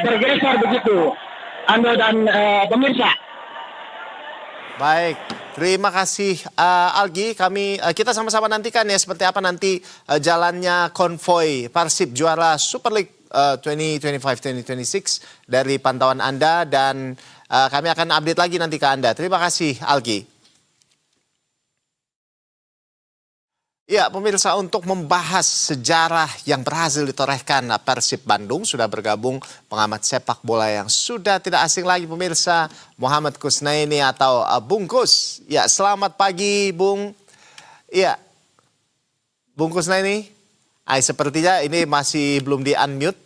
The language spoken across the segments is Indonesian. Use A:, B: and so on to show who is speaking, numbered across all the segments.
A: bergeser begitu, Anda dan pemirsa.
B: Baik, terima kasih Algi. Kita sama-sama nantikan ya seperti apa nanti jalannya konvoi Persib juara Super League 2025-2026 dari pantauan Anda dan kami akan update lagi nanti ke Anda. Terima kasih Algi. Ya, pemirsa, untuk membahas sejarah yang berhasil ditorehkan Persib Bandung sudah bergabung pengamat sepak bola yang sudah tidak asing lagi, pemirsa, Muhammad Kusnaini atau Bung Kus. Ya, selamat pagi Bung. Ya, Bung Kusnaini. Sepertinya ini masih belum di-unmute.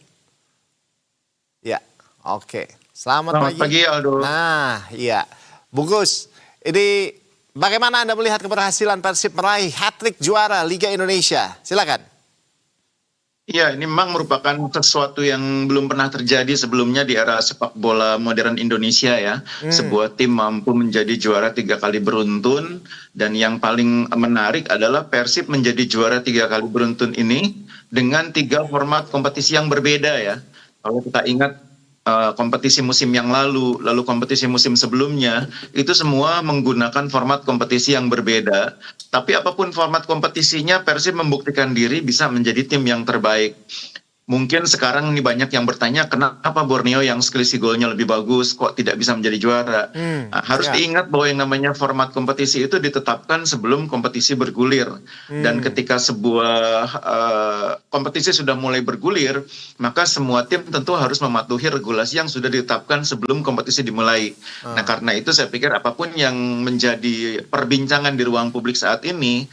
B: Ya, oke. Selamat pagi.
C: Selamat pagi Aldo.
B: Nah, iya. Bung Kus, ini bagaimana Anda melihat keberhasilan Persib meraih hat-trick juara Liga Indonesia? Silakan.
C: Iya, ini memang merupakan sesuatu yang belum pernah terjadi sebelumnya di era sepak bola modern Indonesia ya. Sebuah tim mampu menjadi juara 3 kali beruntun, dan yang paling menarik adalah Persib menjadi juara 3 kali beruntun ini dengan 3 format kompetisi yang berbeda ya. Kalau kita ingat kompetisi musim yang lalu kompetisi musim sebelumnya, itu semua menggunakan format kompetisi yang berbeda. Tapi apapun format kompetisinya, Persib membuktikan diri bisa menjadi tim yang terbaik. Mungkin sekarang ini banyak yang bertanya, kenapa Borneo yang selisih golnya lebih bagus, kok tidak bisa menjadi juara? Harus diingat bahwa yang namanya format kompetisi itu ditetapkan sebelum kompetisi bergulir. Dan ketika sebuah kompetisi sudah mulai bergulir, maka semua tim tentu harus mematuhi regulasi yang sudah ditetapkan sebelum kompetisi dimulai. Nah, karena itu saya pikir apapun yang menjadi perbincangan di ruang publik saat ini,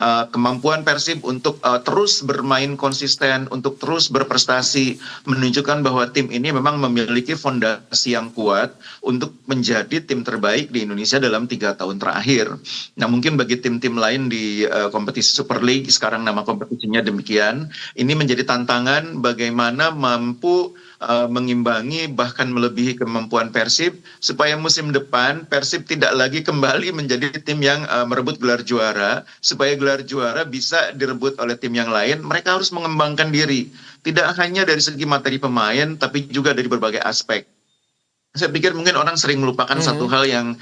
C: kemampuan Persib untuk terus bermain konsisten, untuk terus berprestasi, menunjukkan bahwa tim ini memang memiliki fondasi yang kuat untuk menjadi tim terbaik di Indonesia dalam 3 tahun terakhir. Nah, mungkin bagi tim-tim lain di kompetisi Super League, sekarang nama kompetisinya demikian, ini menjadi tantangan bagaimana mampu mengimbangi bahkan melebihi kemampuan Persib supaya musim depan Persib tidak lagi kembali menjadi tim yang merebut gelar juara. Supaya gelar juara bisa direbut oleh tim yang lain, mereka harus mengembangkan diri, tidak hanya dari segi materi pemain tapi juga dari berbagai aspek. Saya pikir mungkin orang sering melupakan satu hal yang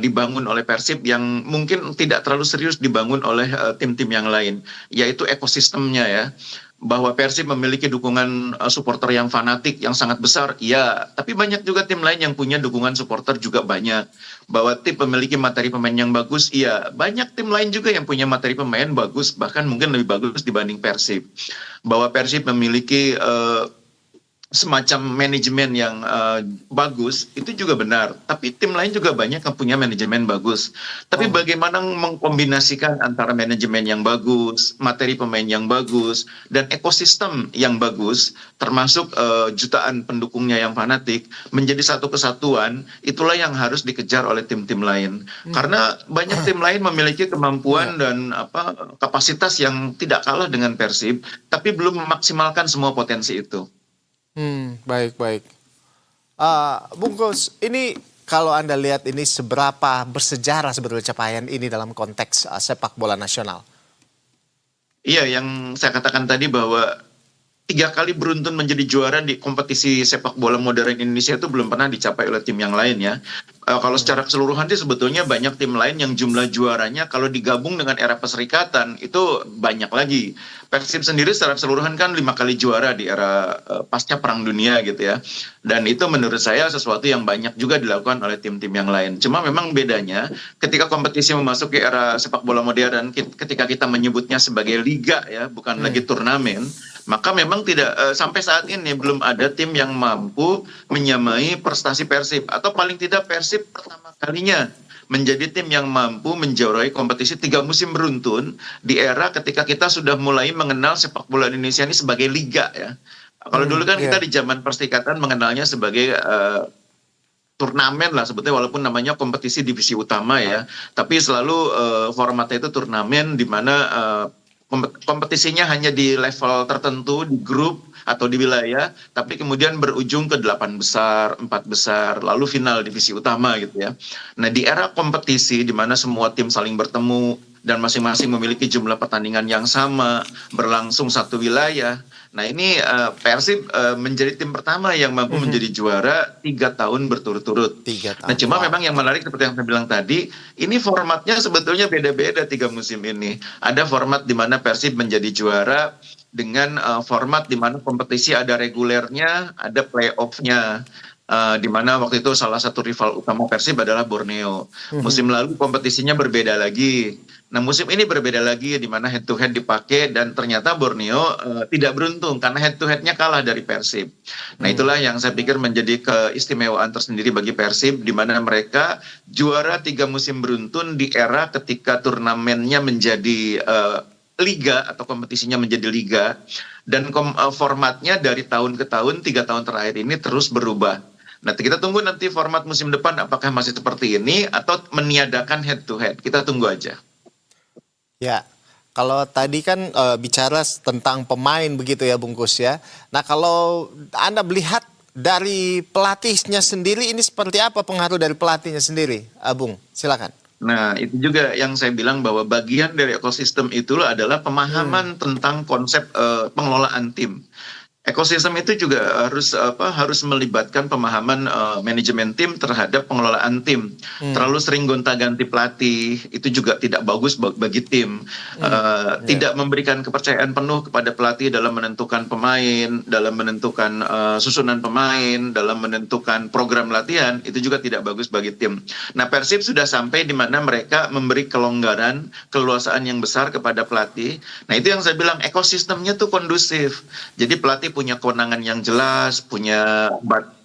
C: dibangun oleh Persib yang mungkin tidak terlalu serius dibangun oleh tim-tim yang lain, yaitu ekosistemnya ya. Bahwa Persib memiliki dukungan supporter yang fanatik yang sangat besar, iya, tapi banyak juga tim lain yang punya dukungan supporter juga banyak. Bahwa tim memiliki materi pemain yang bagus, iya, banyak tim lain juga yang punya materi pemain bagus, bahkan mungkin lebih bagus dibanding Persib. Bahwa Persib memiliki semacam manajemen yang bagus, itu juga benar. Tapi tim lain juga banyak yang punya manajemen bagus. Tapi bagaimana mengkombinasikan antara manajemen yang bagus, materi pemain yang bagus, dan ekosistem yang bagus, termasuk jutaan pendukungnya yang fanatik, menjadi satu kesatuan, itulah yang harus dikejar oleh tim-tim lain. Karena banyak tim lain memiliki kemampuan dan kapasitas yang tidak kalah dengan Persib, tapi belum memaksimalkan semua potensi itu.
B: Baik. Bung Kus, ini kalau Anda lihat ini seberapa bersejarah sebetulnya capaian ini dalam konteks sepak bola nasional?
C: Iya, yang saya katakan tadi bahwa 3 kali beruntun menjadi juara di kompetisi sepak bola modern Indonesia itu belum pernah dicapai oleh tim yang lain ya. Kalau secara keseluruhan sih sebetulnya banyak tim lain yang jumlah juaranya kalau digabung dengan era perserikatan itu banyak lagi. Persib sendiri secara keseluruhan kan 5 kali juara di era pasca Perang Dunia gitu ya. Dan itu menurut saya sesuatu yang banyak juga dilakukan oleh tim-tim yang lain. Cuma memang bedanya ketika kompetisi memasuki era sepak bola modern, ketika kita menyebutnya sebagai liga ya, bukan lagi turnamen, maka memang tidak sampai saat ini belum ada tim yang mampu menyamai prestasi Persib, atau paling tidak Persib pertama kalinya menjadi tim yang mampu menjuarai kompetisi 3 musim beruntun di era ketika kita sudah mulai mengenal sepak bola Indonesia ini sebagai liga ya. Kalau dulu kan kita di zaman perserikatan mengenalnya sebagai turnamen lah sebetulnya, walaupun namanya kompetisi divisi utama ya, tapi selalu formatnya itu turnamen di mana kompetisinya hanya di level tertentu, di grup atau di wilayah, tapi kemudian berujung ke 8 besar, 4 besar, lalu final divisi utama gitu ya. Nah, di era kompetisi di mana semua tim saling bertemu dan masing-masing memiliki jumlah pertandingan yang sama, berlangsung satu wilayah. Nah ini Persib menjadi tim pertama yang mampu menjadi juara 3 tahun berturut-turut.
B: 3 tahun.
C: Nah cuma
B: Wow.
C: memang yang menarik seperti yang saya bilang tadi, ini formatnya sebetulnya beda-beda 3 musim ini. Ada format di mana Persib menjadi juara dengan format di mana kompetisi ada regulernya, ada playoff-nya. Di mana waktu itu salah satu rival utama Persib adalah Borneo. Musim lalu kompetisinya berbeda lagi. Nah musim ini berbeda lagi di mana head to head dipakai dan ternyata Borneo tidak beruntung karena head to headnya kalah dari Persib. Nah itulah yang saya pikir menjadi keistimewaan tersendiri bagi Persib di mana mereka juara 3 musim beruntun di era ketika turnamennya menjadi liga atau kompetisinya menjadi liga dan formatnya dari tahun ke tahun 3 tahun terakhir ini terus berubah. Nah kita tunggu nanti format musim depan apakah masih seperti ini atau meniadakan head to head. Kita tunggu aja.
B: Ya, kalau tadi kan bicara tentang pemain begitu ya Bungkus ya. Nah kalau Anda melihat dari pelatihnya sendiri ini seperti apa pengaruh dari pelatihnya sendiri? Bung, silakan.
C: Nah, itu juga yang saya bilang bahwa bagian dari ekosistem itu adalah pemahaman tentang konsep pengelolaan tim. Ekosistem itu juga harus melibatkan pemahaman manajemen tim terhadap pengelolaan tim. Terlalu sering gonta-ganti pelatih itu juga tidak bagus bagi tim. Tidak memberikan kepercayaan penuh kepada pelatih dalam menentukan pemain, dalam menentukan susunan pemain, dalam menentukan program latihan itu juga tidak bagus bagi tim. Nah, Persib sudah sampai di mana mereka memberi kelonggaran, keluasaan yang besar kepada pelatih. Nah, itu yang saya bilang ekosistemnya tuh kondusif. Jadi pelatih punya kewenangan yang jelas, punya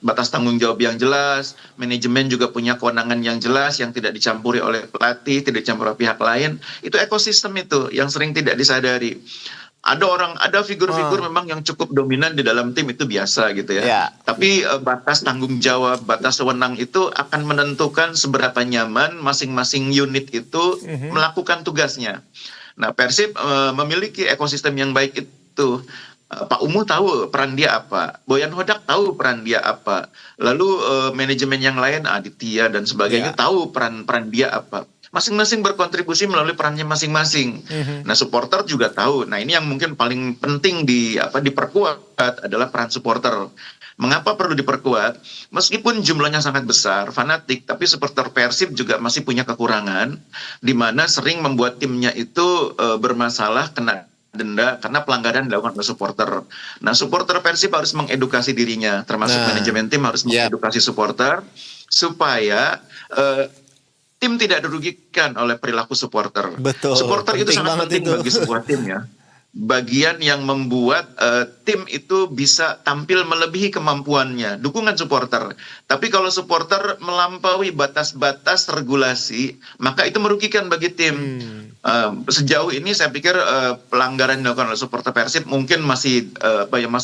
C: batas tanggung jawab yang jelas, manajemen juga punya kewenangan yang jelas yang tidak dicampuri oleh pelatih, tidak dicampuri oleh pihak lain. Itu ekosistem itu yang sering tidak disadari. Ada figur-figur memang yang cukup dominan di dalam tim itu biasa gitu ya.
B: Ya.
C: Tapi batas tanggung jawab, batas wewenang itu akan menentukan seberapa nyaman masing-masing unit itu melakukan tugasnya. Nah, Persib memiliki ekosistem yang baik itu. Pak Umu tahu peran dia apa, Boyan Hodak tahu peran dia apa, lalu manajemen yang lain Aditya dan sebagainya tahu peran dia apa. Masing-masing berkontribusi melalui perannya masing-masing. Nah, supporter juga tahu. Nah, ini yang mungkin paling penting diperkuat adalah peran supporter. Mengapa perlu diperkuat? Meskipun jumlahnya sangat besar, fanatik, tapi supporter Persib juga masih punya kekurangan, di mana sering membuat timnya itu bermasalah, kena denda karena pelanggaran dilakukan oleh supporter. Nah, supporter Persib harus mengedukasi dirinya, termasuk manajemen tim harus mengedukasi supporter supaya tim tidak dirugikan oleh perilaku supporter.
B: Betul.
C: Supporter itu sangat penting bagi sebuah tim ya. Bagian yang membuat tim itu bisa tampil melebihi kemampuannya, dukungan supporter. Tapi kalau supporter melampaui batas-batas regulasi, maka itu merugikan bagi tim. Sejauh ini saya pikir pelanggaran yang dilakukan oleh supporter Persib mungkin masih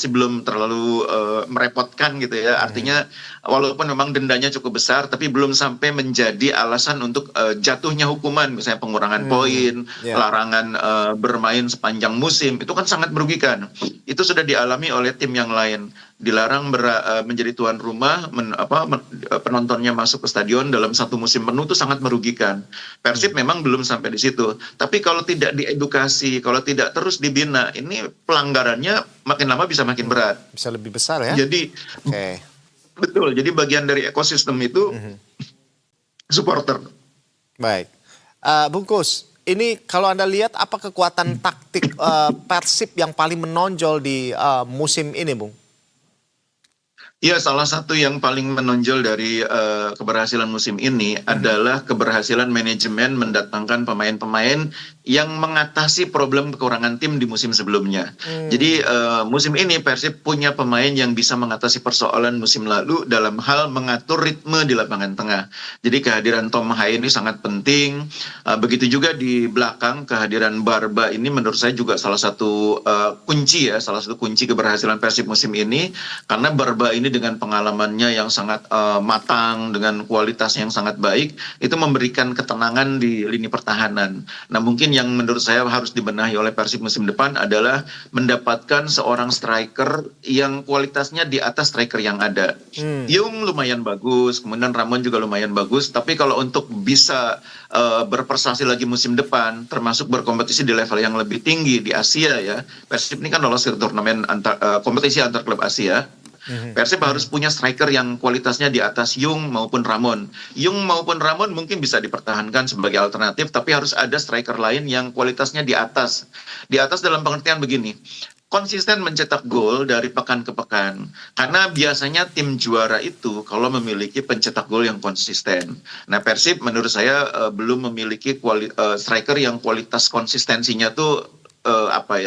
C: belum terlalu merepotkan gitu ya. Artinya walaupun memang dendanya cukup besar, tapi belum sampai menjadi alasan untuk jatuhnya hukuman, misalnya pengurangan poin, larangan bermain sepanjang musim, itu kan sangat merugikan. Itu sudah dialami oleh tim yang lain. Dilarang menjadi tuan rumah, penontonnya masuk ke stadion dalam satu musim penuh itu sangat merugikan. Persib memang belum sampai di situ. Tapi kalau tidak diedukasi, kalau tidak terus dibina, ini pelanggarannya makin lama bisa makin berat.
B: Bisa lebih besar ya?
C: Jadi, betul. Jadi bagian dari ekosistem itu supporter.
B: Baik. Bungkus, ini kalau Anda lihat apa kekuatan taktik Persib yang paling menonjol di musim ini, Bung?
C: Ya, salah satu yang paling menonjol dari keberhasilan musim ini adalah keberhasilan manajemen mendatangkan pemain-pemain yang mengatasi problem kekurangan tim di musim sebelumnya. Jadi musim ini Persib punya pemain yang bisa mengatasi persoalan musim lalu dalam hal mengatur ritme di lapangan tengah. Jadi kehadiran Tom Hai ini sangat penting. Begitu juga di belakang kehadiran Barba ini menurut saya juga salah satu kunci keberhasilan Persib musim ini, karena Barba ini ini dengan pengalamannya yang sangat matang, dengan kualitas yang sangat baik, itu memberikan ketenangan di lini pertahanan. Nah, mungkin yang menurut saya harus dibenahi oleh Persib musim depan adalah mendapatkan seorang striker yang kualitasnya di atas striker yang ada. Yung lumayan bagus, kemudian Ramon juga lumayan bagus, tapi kalau untuk bisa berprestasi lagi musim depan, termasuk berkompetisi di level yang lebih tinggi di Asia ya, Persib ini kan lolos ke turnamen kompetisi antar klub Asia. Persib harus punya striker yang kualitasnya di atas Yung maupun Ramon. Yung maupun Ramon mungkin bisa dipertahankan sebagai alternatif, tapi harus ada striker lain yang kualitasnya di atas. Di atas dalam pengertian begini, konsisten mencetak gol dari pekan ke pekan. Karena biasanya tim juara itu kalau memiliki pencetak gol yang konsisten. Nah, Persib menurut saya belum memiliki striker yang kualitas konsistensinya tuh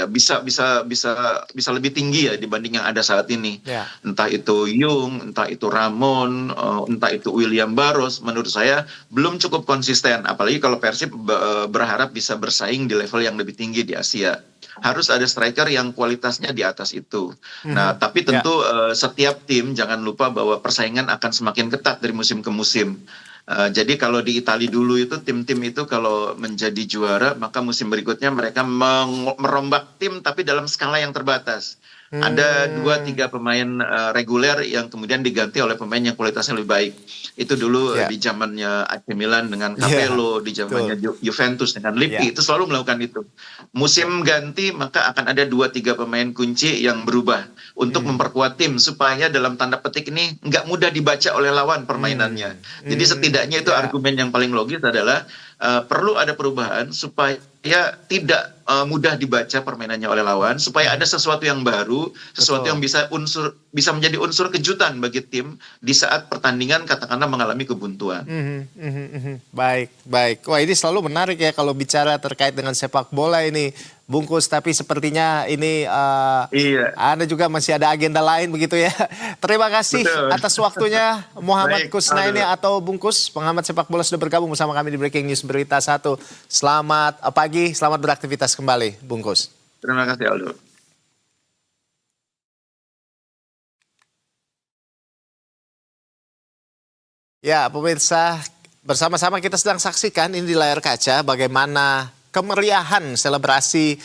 C: bisa lebih tinggi ya dibanding yang ada saat ini. Entah itu Yung, entah itu Ramon, entah itu William Barros, menurut saya belum cukup konsisten. Apalagi kalau Persib berharap bisa bersaing di level yang lebih tinggi di Asia. Harus ada striker yang kualitasnya di atas itu. Nah, tapi tentu setiap tim jangan lupa bahwa persaingan akan semakin ketat dari musim ke musim. Jadi kalau di Italia dulu itu tim-tim itu kalau menjadi juara maka musim berikutnya mereka merombak tim tapi dalam skala yang terbatas. Ada 2-3 pemain reguler yang kemudian diganti oleh pemain yang kualitasnya lebih baik. Itu dulu di zamannya AC Milan dengan Capello, di zamannya Juventus dengan Lippi, itu selalu melakukan itu. Musim ganti maka akan ada 2-3 pemain kunci yang berubah untuk memperkuat tim supaya dalam tanda petik ini nggak mudah dibaca oleh lawan permainannya. Jadi setidaknya itu argumen yang paling logis adalah perlu ada perubahan supaya tidak mudah dibaca permainannya oleh lawan, supaya ada sesuatu yang baru, sesuatu yang bisa menjadi unsur kejutan bagi tim di saat pertandingan katakanlah mengalami kebuntuan.
B: Baik, baik. Wah, ini selalu menarik ya kalau bicara terkait dengan sepak bola ini, Bungkus. Tapi sepertinya ini Anda juga masih ada agenda lain begitu ya. Terima kasih atas waktunya Muhammad Kusnaini atau Bungkus, pengamat sepak bola sudah bergabung bersama kami di Breaking News Berita 1. Selamat pagi, selamat beraktivitas kembali, Bungkus.
C: Terima kasih, Aldo.
B: Ya, pemirsa, bersama-sama kita sedang saksikan ini di layar kaca bagaimana kemeriahan selebrasi